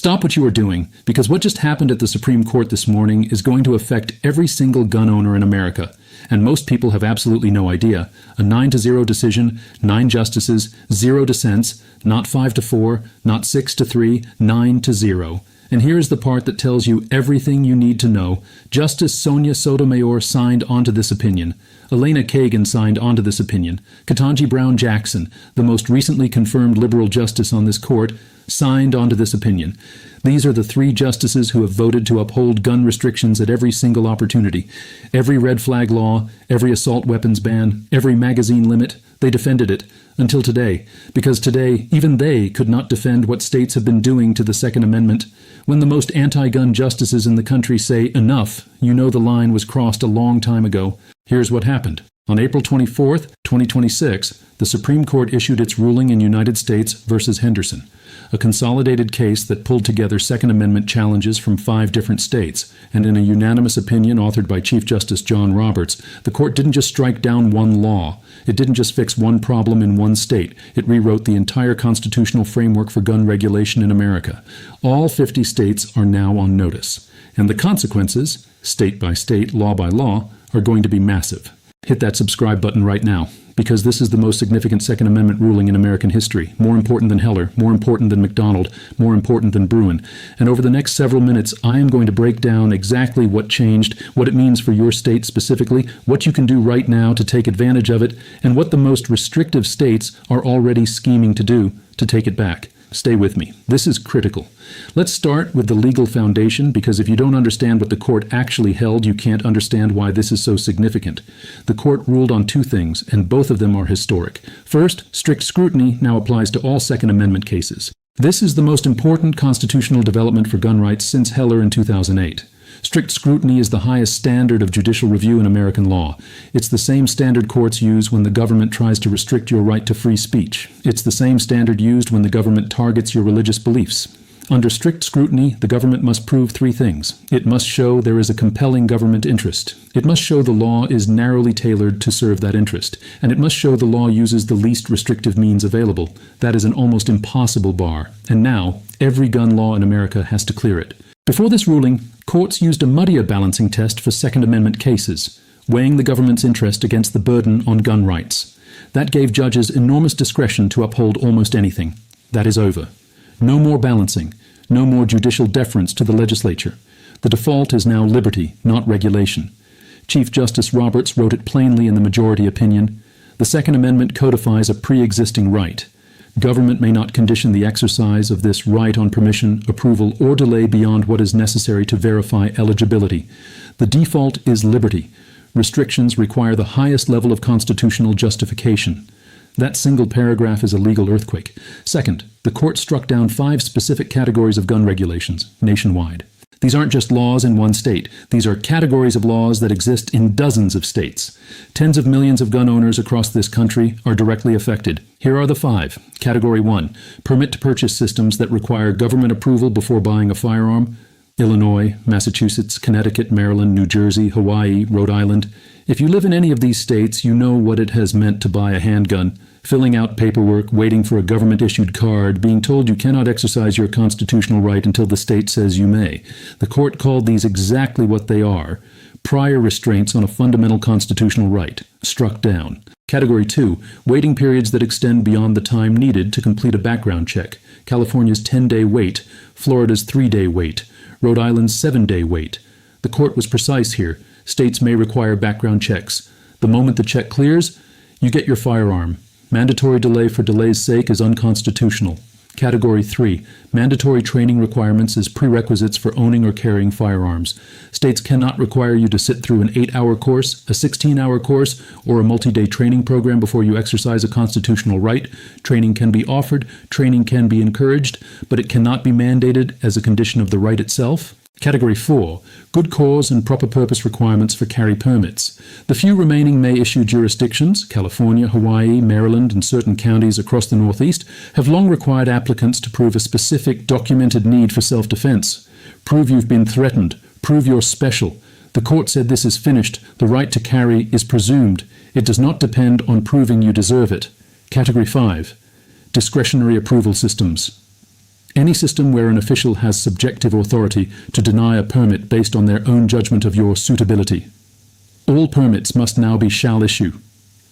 Stop what you are doing, because what just happened at the Supreme Court this morning is going to affect every single gun owner in America. And most people have absolutely no idea. A 9-0 decision, 9 justices, 0 dissents, not 5-4, not 6-3, 9-0. And here is the part that tells you everything you need to know. Justice Sonia Sotomayor signed onto this opinion. Elena Kagan signed onto this opinion. Ketanji Brown Jackson, the most recently confirmed liberal justice on this court, signed onto this opinion. These are the 3 justices who have voted to uphold gun restrictions at every single opportunity. Every red flag law, every assault weapons ban, every magazine limit, they defended it. Until today, because today even they could not defend what states have been doing to the Second Amendment. When the most anti-gun justices in the country say enough, you know the line was crossed a long time ago. Here's what happened. On April 24th, 2026, the Supreme Court issued its ruling in United States versus Henderson, a consolidated case that pulled together Second Amendment challenges from 5 different states, and in a unanimous opinion authored by Chief Justice John Roberts, the court didn't just strike down one law. It didn't just fix one problem in one state. It rewrote the entire constitutional framework for gun regulation in America. All 50 states are now on notice, and the consequences, state by state, law by law, are going to be massive. Hit that subscribe button right now, because this is the most significant Second Amendment ruling in American history, more important than Heller, more important than McDonald, more important than Bruen. And over the next several minutes, I am going to break down exactly what changed, what it means for your state specifically, what you can do right now to take advantage of it, and what the most restrictive states are already scheming to do to take it back. Stay with me. This is critical. Let's start with the legal foundation, because if you don't understand what the court actually held, you can't understand why this is so significant. The court ruled on 2 things, and both of them are historic. First, strict scrutiny now applies to all Second Amendment cases. This is the most important constitutional development for gun rights since Heller in 2008. Strict scrutiny is the highest standard of judicial review in American law. It's the same standard courts use when the government tries to restrict your right to free speech. It's the same standard used when the government targets your religious beliefs. Under strict scrutiny, the government must prove 3 things. It must show there is a compelling government interest. It must show the law is narrowly tailored to serve that interest. And it must show the law uses the least restrictive means available. That is an almost impossible bar. And now, every gun law in America has to clear it. Before this ruling, courts used a muddier balancing test for Second Amendment cases, weighing the government's interest against the burden on gun rights. That gave judges enormous discretion to uphold almost anything. That is over. No more balancing, no more judicial deference to the legislature. The default is now liberty, not regulation. Chief Justice Roberts wrote it plainly in the majority opinion. The Second Amendment codifies a pre-existing right. Government may not condition the exercise of this right on permission, approval, or delay beyond what is necessary to verify eligibility. The default is liberty. Restrictions require the highest level of constitutional justification. That single paragraph is a legal earthquake. Second, the court struck down 5 specific categories of gun regulations nationwide. These aren't just laws in one state. These are categories of laws that exist in dozens of states. Tens of millions of gun owners across this country are directly affected. Here are the 5. Category 1, permit to purchase systems that require government approval before buying a firearm. Illinois, Massachusetts, Connecticut, Maryland, New Jersey, Hawaii, Rhode Island. If you live in any of these states, you know what it has meant to buy a handgun. Filling out paperwork, waiting for a government-issued card, being told you cannot exercise your constitutional right until the state says you may. The court called these exactly what they are: prior restraints on a fundamental constitutional right, struck down. Category 2, waiting periods that extend beyond the time needed to complete a background check. California's 10-day wait, Florida's 3-day wait, Rhode Island's 7-day wait. The court was precise here. States may require background checks. The moment the check clears, you get your firearm. Mandatory delay for delay's sake is unconstitutional. Category 3, mandatory training requirements as prerequisites for owning or carrying firearms. States cannot require you to sit through an 8-hour course, a 16-hour course, or a multi-day training program before you exercise a constitutional right. Training can be offered, training can be encouraged, but it cannot be mandated as a condition of the right itself. Category 4, good cause and proper purpose requirements for carry permits. The few remaining may issue jurisdictions, California, Hawaii, Maryland, and certain counties across the Northeast, have long required applicants to prove a specific documented need for self-defense. Prove you've been threatened. Prove you're special. The court said this is finished. The right to carry is presumed. It does not depend on proving you deserve it. Category 5, discretionary approval systems. Any system where an official has subjective authority to deny a permit based on their own judgment of your suitability. All permits must now be shall issue.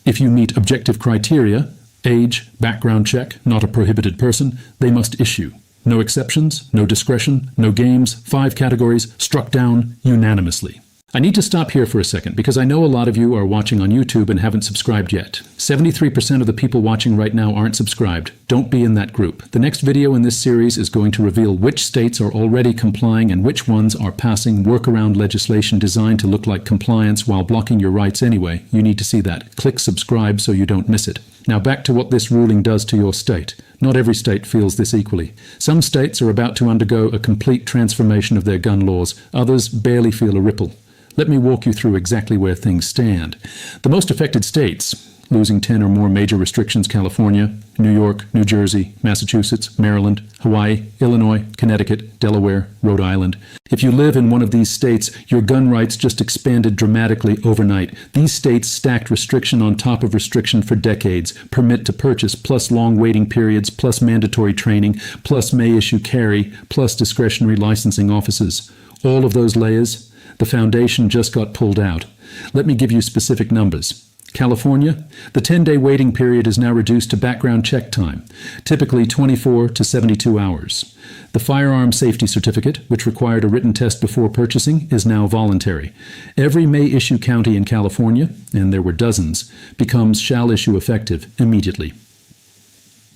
If you meet objective criteria, age, background check, not a prohibited person, they must issue. No exceptions, no discretion, no games, 5 categories, struck down unanimously. I need to stop here for a second because I know a lot of you are watching on YouTube and haven't subscribed yet. 73% of the people watching right now aren't subscribed. Don't be in that group. The next video in this series is going to reveal which states are already complying and which ones are passing workaround legislation designed to look like compliance while blocking your rights anyway. You need to see that. Click subscribe so you don't miss it. Now back to what this ruling does to your state. Not every state feels this equally. Some states are about to undergo a complete transformation of their gun laws. Others barely feel a ripple. Let me walk you through exactly where things stand. The most affected states, losing 10 or more major restrictions: California, New York, New Jersey, Massachusetts, Maryland, Hawaii, Illinois, Connecticut, Delaware, Rhode Island. If you live in one of these states, your gun rights just expanded dramatically overnight. These states stacked restriction on top of restriction for decades: permit to purchase, plus long waiting periods, plus mandatory training, plus may issue carry, plus discretionary licensing offices. All of those layers, the foundation just got pulled out. Let me give you specific numbers. California, the 10-day waiting period is now reduced to background check time, typically 24 to 72 hours. The firearm safety certificate, which required a written test before purchasing, is now voluntary. Every may issue county in California, and there were dozens, becomes shall issue effective immediately.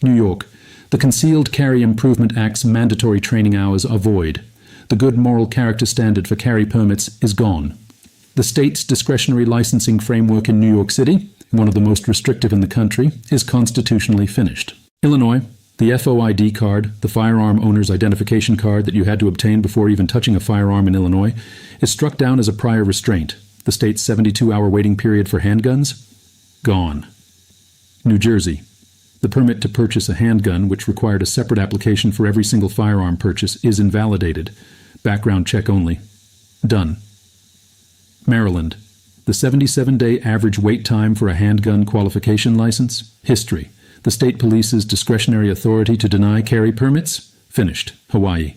New York, the Concealed Carry Improvement Act's mandatory training hours are void. The good moral character standard for carry permits is gone. The state's discretionary licensing framework in New York City, one of the most restrictive in the country, is constitutionally finished. Illinois, the FOID card, the firearm owner's identification card that you had to obtain before even touching a firearm in Illinois, is struck down as a prior restraint. The state's 72-hour waiting period for handguns? Gone. New Jersey, the permit to purchase a handgun, which required a separate application for every single firearm purchase, is invalidated. Background check only. Done. Maryland, the 77-day average wait time for a handgun qualification license? History. The state police's discretionary authority to deny carry permits? Finished. Hawaii,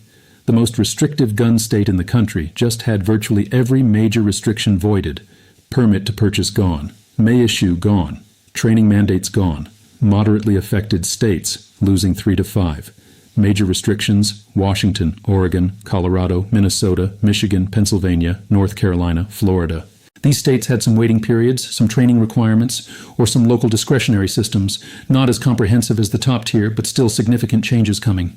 the most restrictive gun state in the country, just had virtually every major restriction voided. Permit to purchase gone. May issue gone. Training mandates gone. Moderately affected states, losing 3 to 5. Major restrictions: Washington, Oregon, Colorado, Minnesota, Michigan, Pennsylvania, North Carolina, Florida. These states had some waiting periods, some training requirements, or some local discretionary systems, not as comprehensive as the top tier, but still significant changes coming.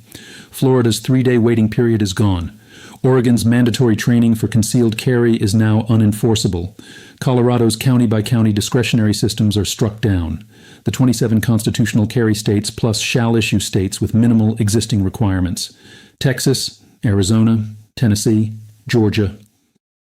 Florida's 3-day waiting period is gone. Oregon's mandatory training for concealed carry is now unenforceable. Colorado's county-by-county discretionary systems are struck down. The 27 constitutional carry states plus shall issue states with minimal existing requirements: Texas, Arizona, Tennessee, Georgia.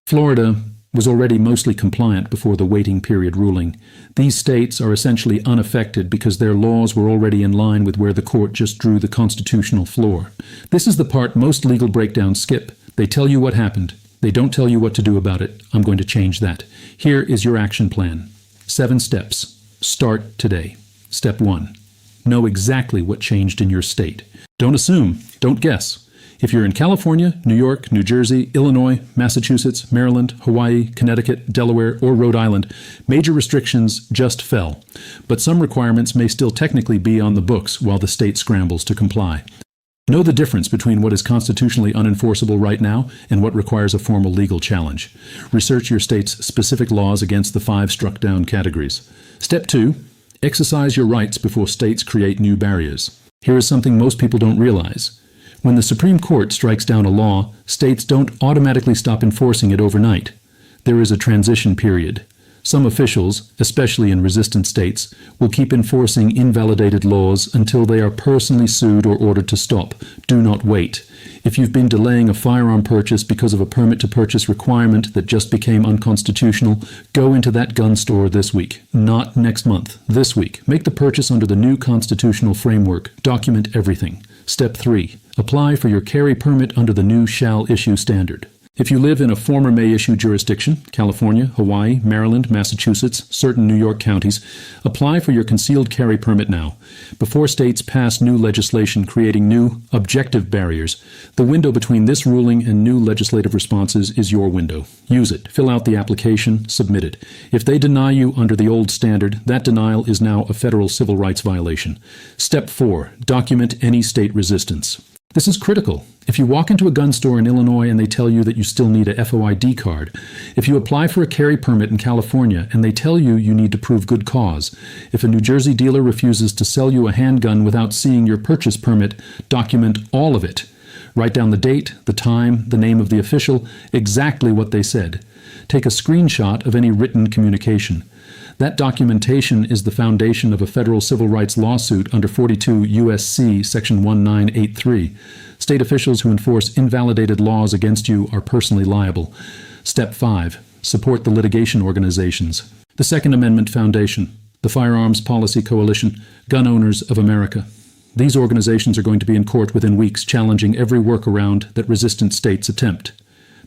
Florida was already mostly compliant before the waiting period ruling. These states are essentially unaffected because their laws were already in line with where the court just drew the constitutional floor. This is the part most legal breakdowns skip. They tell you what happened. They don't tell you what to do about it. I'm going to change that. Here is your action plan. 7 steps. Start today. Step 1. Know exactly what changed in your state. Don't assume. Don't guess. If you're in California, New York, New Jersey, Illinois, Massachusetts, Maryland, Hawaii, Connecticut, Delaware, or Rhode Island, major restrictions just fell. But some requirements may still technically be on the books while the state scrambles to comply. Know the difference between what is constitutionally unenforceable right now and what requires a formal legal challenge. Research your state's specific laws against the 5 struck-down categories. Step 2. Exercise your rights before states create new barriers. Here is something most people don't realize. When the Supreme Court strikes down a law, states don't automatically stop enforcing it overnight. There is a transition period. Some officials, especially in resistant states, will keep enforcing invalidated laws until they are personally sued or ordered to stop. Do not wait. If you've been delaying a firearm purchase because of a permit to purchase requirement that just became unconstitutional, go into that gun store this week. Not next month. This week. Make the purchase under the new constitutional framework. Document everything. Step 3. Apply for your carry permit under the new shall issue standard. If you live in a former may-issue jurisdiction, California, Hawaii, Maryland, Massachusetts, certain New York counties, apply for your concealed carry permit now, before states pass new legislation creating new, objective barriers. The window between this ruling and new legislative responses is your window. Use it. Fill out the application. Submit it. If they deny you under the old standard, that denial is now a federal civil rights violation. Step 4. Document any state resistance. This is critical. If you walk into a gun store in Illinois and they tell you that you still need a FOID card, if you apply for a carry permit in California and they tell you you need to prove good cause, if a New Jersey dealer refuses to sell you a handgun without seeing your purchase permit, document all of it. Write down the date, the time, the name of the official, exactly what they said. Take a screenshot of any written communication. That documentation is the foundation of a federal civil rights lawsuit under 42 U.S.C. Section 1983. State officials who enforce invalidated laws against you are personally liable. Step 5. Support the litigation organizations. The Second Amendment Foundation, the Firearms Policy Coalition, Gun Owners of America. These organizations are going to be in court within weeks, challenging every workaround that resistant states attempt.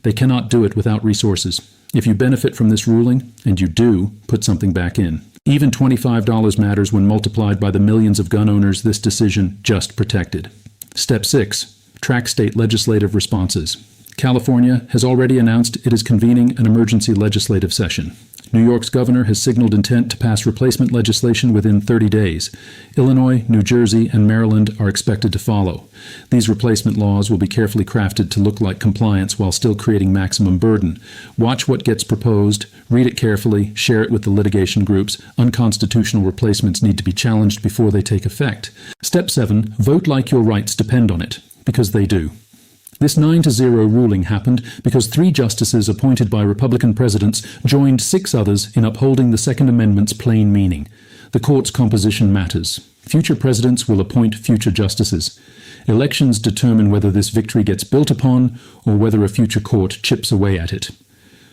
They cannot do it without resources. If you benefit from this ruling, and you do, put something back in. Even $25 matters when multiplied by the millions of gun owners this decision just protected. Step 6. Track state legislative responses. California has already announced it is convening an emergency legislative session. New York's governor has signaled intent to pass replacement legislation within 30 days. Illinois, New Jersey, and Maryland are expected to follow. These replacement laws will be carefully crafted to look like compliance while still creating maximum burden. Watch what gets proposed, read it carefully, share it with the litigation groups. Unconstitutional replacements need to be challenged before they take effect. Step 7. Vote like your rights depend on it, because they do. This 9-0 ruling happened because 3 justices appointed by Republican presidents joined 6 others in upholding the Second Amendment's plain meaning. The court's composition matters. Future presidents will appoint future justices. Elections determine whether this victory gets built upon or whether a future court chips away at it.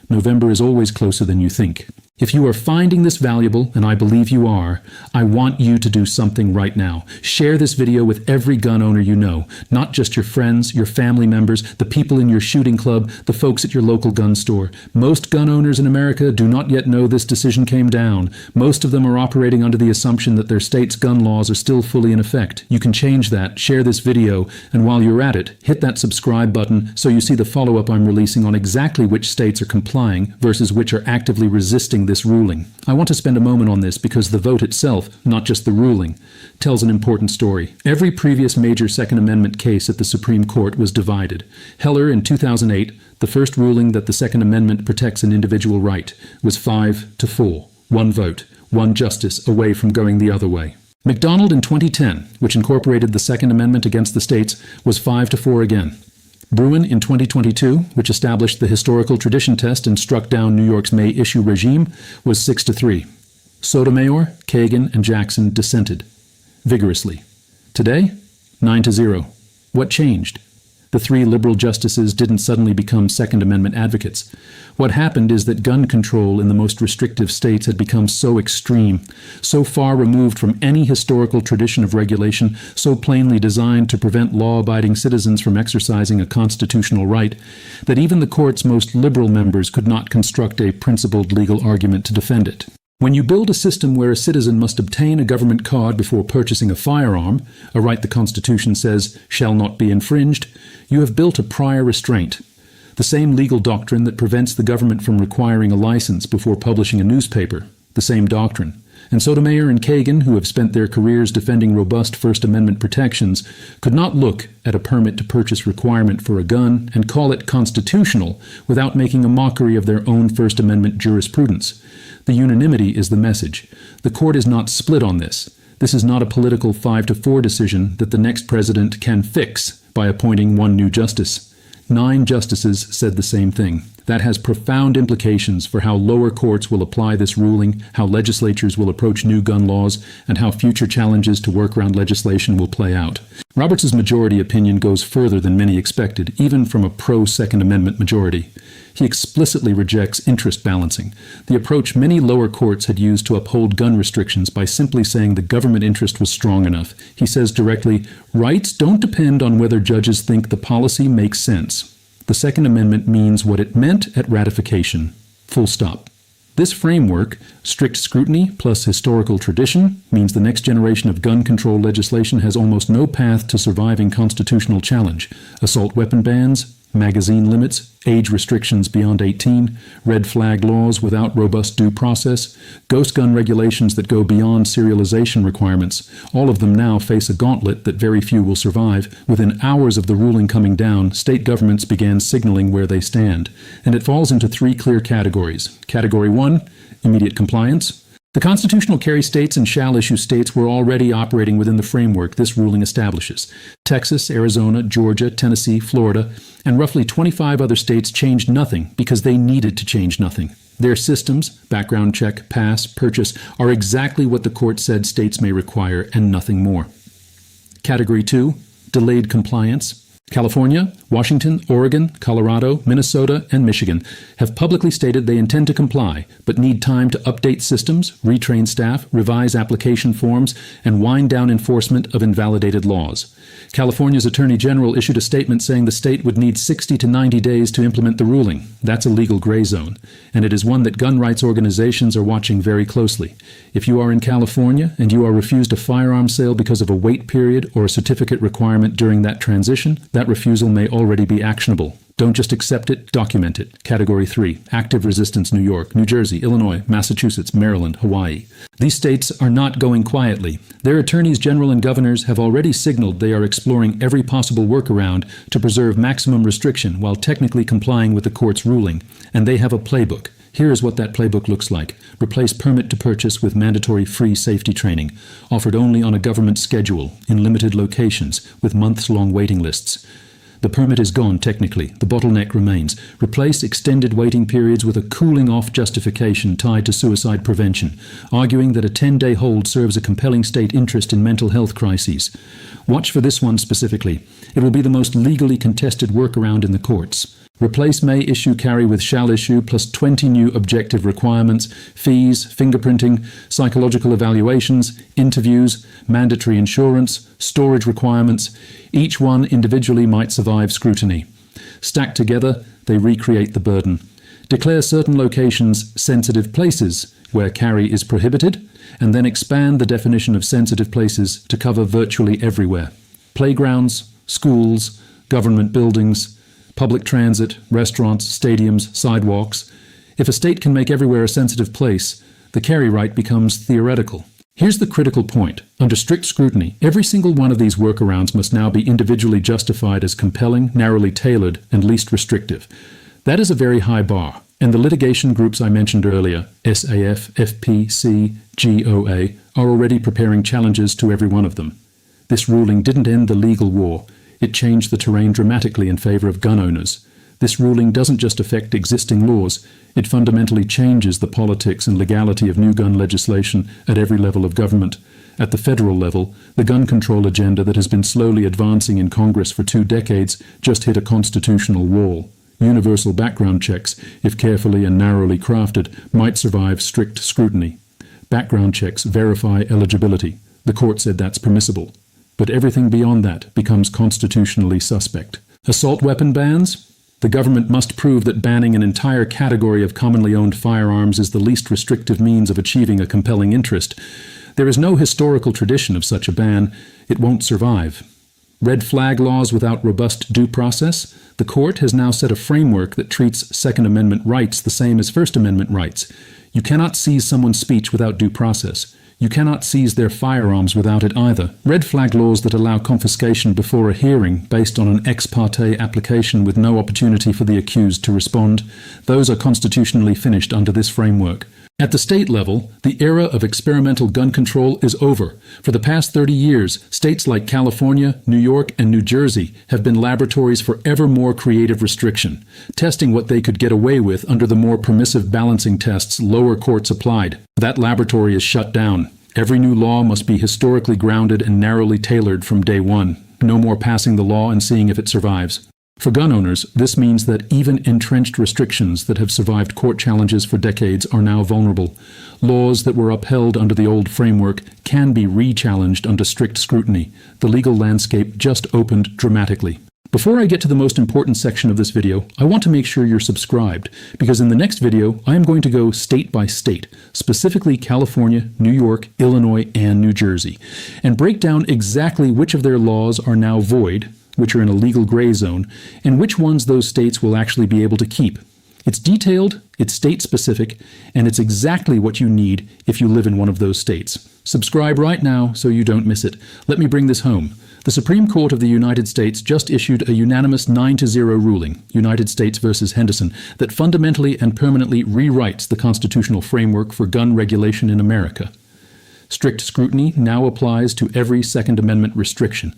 November is always closer than you think. If you are finding this valuable, and I believe you are, I want you to do something right now. Share this video with every gun owner you know, not just your friends, your family members, the people in your shooting club, the folks at your local gun store. Most gun owners in America do not yet know this decision came down. Most of them are operating under the assumption that their state's gun laws are still fully in effect. You can change that, share this video, and while you're at it, hit that subscribe button so you see the follow-up I'm releasing on exactly which states are complying versus which are actively resisting this ruling. I want to spend a moment on this because the vote itself, not just the ruling, tells an important story. Every previous major Second Amendment case at the Supreme Court was divided. Heller in 2008, the first ruling that the Second Amendment protects an individual right, was 5-4. 1 vote, 1 justice away from going the other way. McDonald in 2010, which incorporated the Second Amendment against the states, was 5-4 again. Bruen in 2022, which established the historical tradition test and struck down New York's May issue regime, was 6-3. Sotomayor, Kagan, and Jackson dissented vigorously. Today, 9-0. What changed? The 3 liberal justices didn't suddenly become Second Amendment advocates. What happened is that gun control in the most restrictive states had become so extreme, so far removed from any historical tradition of regulation, so plainly designed to prevent law-abiding citizens from exercising a constitutional right, that even the court's most liberal members could not construct a principled legal argument to defend it. When you build a system where a citizen must obtain a government card before purchasing a firearm, a right the Constitution says shall not be infringed, you have built a prior restraint. The same legal doctrine that prevents the government from requiring a license before publishing a newspaper, the same doctrine. And Sotomayor and Kagan, who have spent their careers defending robust First Amendment protections, could not look at a permit to purchase requirement for a gun and call it constitutional without making a mockery of their own First Amendment jurisprudence. The unanimity is the message. The court is not split on this. This is not a political 5-4 decision that the next president can fix by appointing 1 new justice. 9 justices said the same thing. That has profound implications for how lower courts will apply this ruling, how legislatures will approach new gun laws, and how future challenges to workaround legislation will play out. Roberts' majority opinion goes further than many expected, even from a pro-Second Amendment majority. He explicitly rejects interest balancing, the approach many lower courts had used to uphold gun restrictions by simply saying the government interest was strong enough. He says directly, rights don't depend on whether judges think the policy makes sense. The Second Amendment means what it meant at ratification. Full stop. This framework, strict scrutiny plus historical tradition, means the next generation of gun control legislation has almost no path to surviving constitutional challenge. Assault weapon bans, magazine limits, age restrictions beyond 18, red flag laws without robust due process, ghost gun regulations that go beyond serialization requirements. All of them now face a gauntlet that very few will survive. Within hours of the ruling coming down, state governments began signaling where they stand. And it falls into three clear categories. Category 1, immediate compliance. The constitutional carry states and shall issue states were already operating within the framework this ruling establishes. Texas, Arizona, Georgia, Tennessee, Florida, and roughly 25 other states changed nothing because they needed to change nothing. Their systems, background check, pass, purchase, are exactly what the court said states may require and nothing more. Category 2, delayed compliance. California, Washington, Oregon, Colorado, Minnesota, and Michigan have publicly stated they intend to comply, but need time to update systems, retrain staff, revise application forms, and wind down enforcement of invalidated laws. California's Attorney General issued a statement saying the state would need 60 to 90 days to implement the ruling. That's a legal gray zone, and it is one that gun rights organizations are watching very closely. If you are in California and you are refused a firearm sale because of a wait period or a certificate requirement during that transition, that refusal may already be actionable. Don't just accept it, document it. Category 3, active resistance New York, New Jersey, Illinois, Massachusetts, Maryland, Hawaii. These states are not going quietly. Their attorneys general and governors have already signaled they are exploring every possible workaround to preserve maximum restriction while technically complying with the court's ruling. And they have a playbook. Here is what that playbook looks like. Replace permit to purchase with mandatory free safety training, offered only on a government schedule, in limited locations, with months-long waiting lists. The permit is gone technically. The bottleneck remains. Replace extended waiting periods with a cooling-off justification tied to suicide prevention, arguing that a 10-day hold serves a compelling state interest in mental health crises. Watch for this one specifically. It will be the most legally contested workaround in the courts. Replace may issue carry with shall issue plus 20 new objective requirements, fees, fingerprinting, psychological evaluations, interviews, mandatory insurance, storage requirements. Each one individually might survive scrutiny. Stacked together, they recreate the burden. Declare certain locations sensitive places where carry is prohibited, and then expand the definition of sensitive places to cover virtually everywhere. Playgrounds, schools, government buildings, public transit, restaurants, stadiums, sidewalks. If a state can make everywhere a sensitive place, the carry right becomes theoretical. Here's the critical point. Under strict scrutiny, every single one of these workarounds must now be individually justified as compelling, narrowly tailored, and least restrictive. That is a very high bar, and the litigation groups I mentioned earlier, SAF, FPC, GOA, are already preparing challenges to every one of them. This ruling didn't end the legal war. It changed the terrain dramatically in favor of gun owners. This ruling doesn't just affect existing laws, it fundamentally changes the politics and legality of new gun legislation at every level of government. At the federal level, the gun control agenda that has been slowly advancing in Congress for 2 decades just hit a constitutional wall. Universal background checks, if carefully and narrowly crafted, might survive strict scrutiny. Background checks verify eligibility. The court said that's permissible. But everything beyond that becomes constitutionally suspect. Assault weapon bans? The government must prove that banning an entire category of commonly owned firearms is the least restrictive means of achieving a compelling interest. There is no historical tradition of such a ban. It won't survive. Red flag laws without robust due process? The court has now set a framework that treats Second Amendment rights the same as First Amendment rights. You cannot seize someone's speech without due process. You cannot seize their firearms without it either. Red flag laws that allow confiscation before a hearing based on an ex parte application with no opportunity for the accused to respond, those are constitutionally finished under this framework. At the state level, the era of experimental gun control is over. For the past 30 years, states like California, New York, and New Jersey have been laboratories for ever more creative restriction, testing what they could get away with under the more permissive balancing tests lower courts applied. That laboratory is shut down. Every new law must be historically grounded and narrowly tailored from day one. No more passing the law and seeing if it survives. For gun owners, this means that even entrenched restrictions that have survived court challenges for decades are now vulnerable. Laws that were upheld under the old framework can be re-challenged under strict scrutiny. The legal landscape just opened dramatically. Before I get to the most important section of this video, I want to make sure you're subscribed, because in the next video, I am going to go state by state, specifically California, New York, Illinois, and New Jersey, and break down exactly which of their laws are now void, which are in a legal gray zone, and which ones those states will actually be able to keep. It's detailed, it's state-specific, and it's exactly what you need if you live in one of those states. Subscribe right now so you don't miss it. Let me bring this home. The Supreme Court of the United States just issued a unanimous 9-0 ruling, United States versus Henderson, that fundamentally and permanently rewrites the constitutional framework for gun regulation in America. Strict scrutiny now applies to every Second Amendment restriction.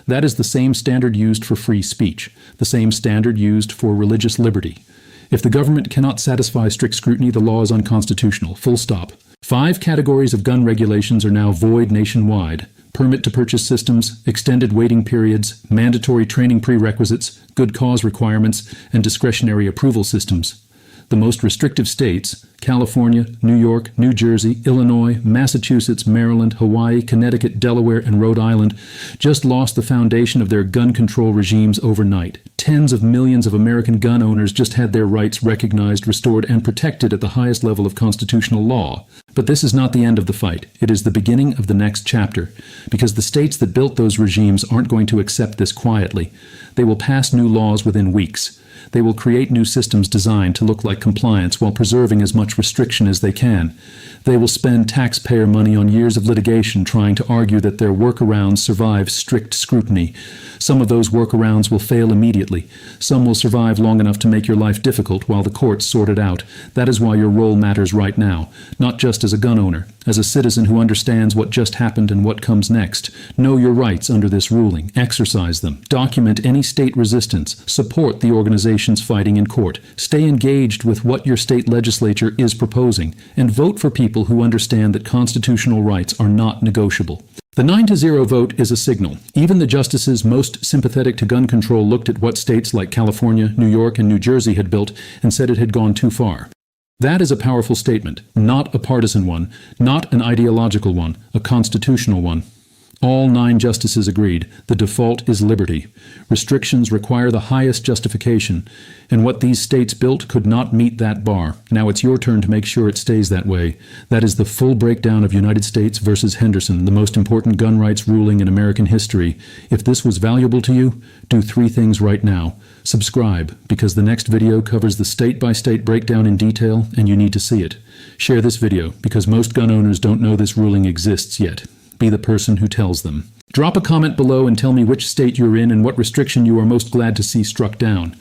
That is the same standard used for free speech, the same standard used for religious liberty. If the government cannot satisfy strict scrutiny, the law is unconstitutional. Full stop. 5 categories of gun regulations are now void nationwide. Permit to purchase systems, extended waiting periods, mandatory training prerequisites, good cause requirements, and discretionary approval systems. The most restrictive states, California, New York, New Jersey, Illinois, Massachusetts, Maryland, Hawaii, Connecticut, Delaware, and Rhode Island, just lost the foundation of their gun control regimes overnight. Tens of millions of American gun owners just had their rights recognized, restored, and protected at the highest level of constitutional law. But this is not the end of the fight. It is the beginning of the next chapter, because the states that built those regimes aren't going to accept this quietly. They will pass new laws within weeks. They will create new systems designed to look like compliance while preserving as much restriction as they can. They will spend taxpayer money on years of litigation trying to argue that their workarounds survive strict scrutiny. Some of those workarounds will fail immediately. Some will survive long enough to make your life difficult while the courts sort it out. That is why your role matters right now, not just as a gun owner, as a citizen who understands what just happened and what comes next. Know your rights under this ruling. Exercise them. Document any state resistance. Support the organizations fighting in court. Stay engaged with what your state legislature is proposing, and vote for people who understand that constitutional rights are not negotiable. The 9-0 vote is a signal. Even the justices most sympathetic to gun control looked at what states like California, New York, and New Jersey had built and said it had gone too far. That is a powerful statement, not a partisan one, not an ideological one, a constitutional one. All 9 justices agreed. The default is liberty. Restrictions require the highest justification, and what these states built could not meet that bar. Now it's your turn to make sure it stays that way. That is the full breakdown of United States versus Henderson, the most important gun rights ruling in American history. If this was valuable to you, do 3 things right now. Subscribe, because the next video covers the state-by-state breakdown in detail, and you need to see it. Share this video, because most gun owners don't know this ruling exists yet. Be the person who tells them. Drop a comment below and tell me which state you're in and what restriction you are most glad to see struck down.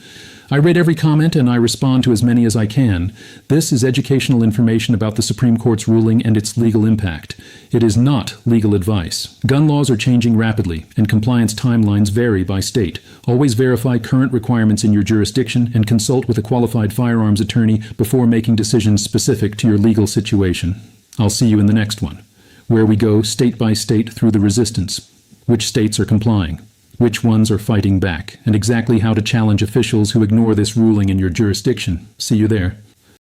I read every comment and I respond to as many as I can. This is educational information about the Supreme Court's ruling and its legal impact. It is not legal advice. Gun laws are changing rapidly, and compliance timelines vary by state. Always verify current requirements in your jurisdiction and consult with a qualified firearms attorney before making decisions specific to your legal situation. I'll see you in the next one, where we go state by state through the resistance. Which states are complying? Which ones are fighting back? And exactly how to challenge officials who ignore this ruling in your jurisdiction. See you there.